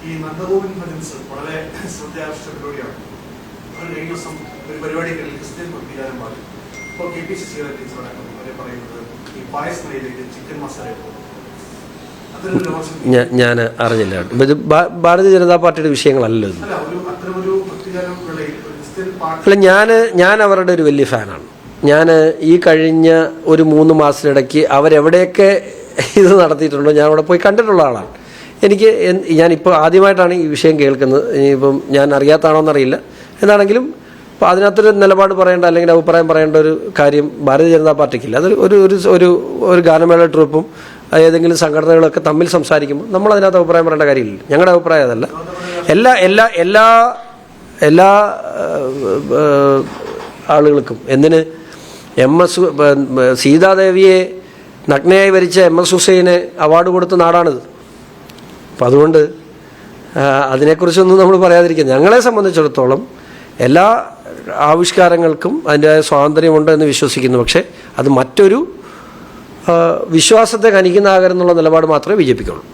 ഈ നന്ദഗോവിൻ ഭജൻസ് വളരെ ശ്രദ്ധയാകർഷിച്ച പരിപാടിയാണ്. അത് കഴിഞ്ഞ ദിവസം ഒരു പരിപാടികളിൽ ക്രിസ്ത്യൻ ഭക്തിഗാനം പാടി. ഇപ്പോൾ KPCC ടീച്ചറടക്കം അവരെ പറയുന്നത് ഈ പായസ് നിലയിലേക്ക് ചിക്കൻ മസാല ഞാൻ അറിഞ്ഞില്ല. ഇത് ഭാരതീയ ജനതാ പാർട്ടിയുടെ വിഷയങ്ങളല്ലല്ലോ ഇത്. അല്ല, ഞാൻ അവരുടെ ഒരു വലിയ ഫാനാണ്. ഞാൻ ഈ കഴിഞ്ഞ ഒരു 3 മാസത്തിനിടയ്ക്ക് അവരെവിടെയൊക്കെ ഇത് നടത്തിയിട്ടുണ്ടോ ഞാൻ അവിടെ പോയി കണ്ടിട്ടുള്ള ആളാണ്. ഞാനിപ്പോൾ ആദ്യമായിട്ടാണ് ഈ വിഷയം കേൾക്കുന്നത്. ഇനിയിപ്പം ഞാൻ അറിയാത്തതാണോ എന്നറിയില്ല. എന്നാണെങ്കിലും അപ്പോൾ അതിനകത്തൊരു നിലപാട് പറയേണ്ട അല്ലെങ്കിൽ അഭിപ്രായം പറയേണ്ട ഒരു കാര്യം ഭാരതീയ ജനതാ പാർട്ടിക്കില്ല. അത് ഒരു ഗാനമേള ട്രൂപ്പും ഏതെങ്കിലും സംഘടനകളൊക്കെ തമ്മിൽ സംസാരിക്കുമ്പോൾ നമ്മൾ അതിനകത്ത് അഭിപ്രായം പറയേണ്ട കാര്യമില്ല. ഞങ്ങളുടെ അഭിപ്രായം അതല്ല. എല്ലാ ആളുകൾക്കും എന്തിന് സീതാദേവിയെ നഗ്നയായി വരിച്ച MS ഹുസൈന് അവാർഡ് കൊടുത്ത നാടാണിത്. അപ്പം അതുകൊണ്ട് അതിനെക്കുറിച്ചൊന്നും നമ്മൾ പറയാതിരിക്കുക. ഞങ്ങളെ സംബന്ധിച്ചിടത്തോളം എല്ലാ ആവിഷ്കാരങ്ങൾക്കും അതിൻ്റെതായ സ്വാതന്ത്ര്യമുണ്ട് എന്ന് വിശ്വസിക്കുന്നു. പക്ഷേ അത് മറ്റൊരു വിശ്വാസത്തെ ഹനിക്കുന്നതാകരുന്നുള്ള നിലപാട് മാത്രമേ BJPക്കുള്ളൂ.